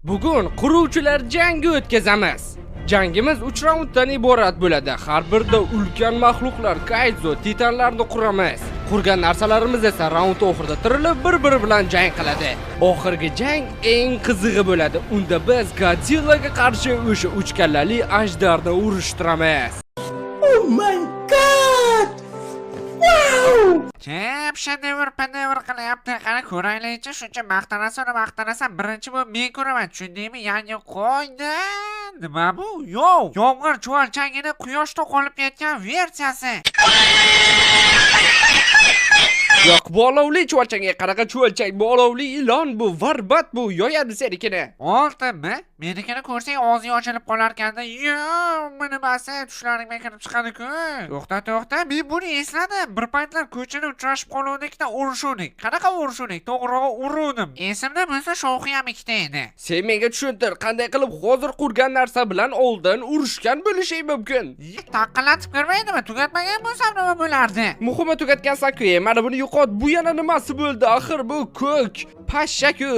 Bugun quruvchilar jangi o'tkazamiz. Jangimiz 3 raunddan iborat bo'ladi. Har birida ulkan maxluqlar, kaizo, titanlarni quramiz. Qurgan narsalarimiz esa raund oxirida tirilib, bir-biri bilan jang qiladi. Oxirgi jang eng qizig'i bo'ladi. Unda biz Godzillaga qarshi o'sha 3 kallali ajdarni urushtiramiz. Oh my god! Wow! Kim shedevr qilyapti? Qani ko'raylikchi, shuncha maqtanasan, birinchi bo'lib men ko'raman, tushundingmi? Yangi qo'ydi. Nima bu? Yo'q, yomg'ir chuvalchangini quyoshda qolib ketgan versiyasi. Yo'q, bu olovli chuvalchanga qanaqa chuvalchang? Bu olovli ilon bu, varbat bu, yoyadi senikini. Oltinmi? Menikini ko'rsang og'zing ochilib qolarkanda, yo'q, nimasi tushlarimga kirib chiqadi-ku. To'xta, men buni esladim. Bir paytlar ko'chada uchrashib qoluvdikda urishuvdik. Qanaqa urishuvdik? To'g'rirog'i uruvdim. Esimda bo'lsa shovqi ham ikkita edi. Sen menga tushuntir, qanday qilib hozir qurgan narsa bilan oldin urushgan bo'lishi mumkin. Taqqilatib ko'rmaydimi? Tugatmagan bo'lsam nima bo'lardi? Muhimi tugatgansan-ku, mana buni yo'qot. Bu yana nimasi bo'ldi? Axir bu ko'k pashsha-ku.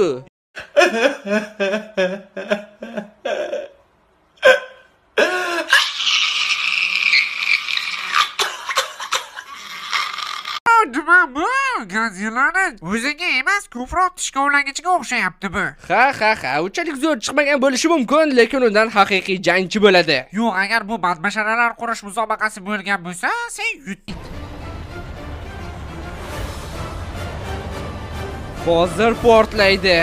Nima bu? Godzillani o'ziga emas, ko'proq tishkovlangichiga o'xshayapti bu. Ha, unchalik zo'r chiqmagan bo'lishi mumkin, lekin undan haqiqiy jangchi bo'ladi. Yo'q, agar bu badbasharalar qurish musobaqasi bo'lgan bo'lsa, sen yut. Hozir portlaydi.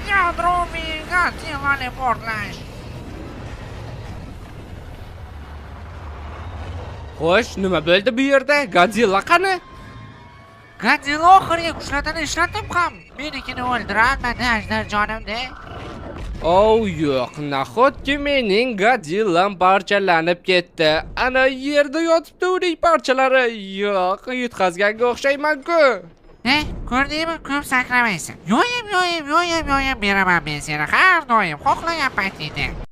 Yadroviy Godzillani portlash. Xo'sh, nima bo'ldi bu yerda? Godzilla qani? Godzilla oxirgi kuchlarni ishlatib ham menikini o'ldirolmadi ajdarjonimda. Oh yo'q, nahotki mening Godzillam parchalanib ketdi. Ana yerda yotibdi uning parchalari. Yo'q, yutqazganga o'xshayman-ku. Ko'rdingmi? Ko'p sakramaysan. Yo'yim beraman men seni har doim xohlagan paytingda.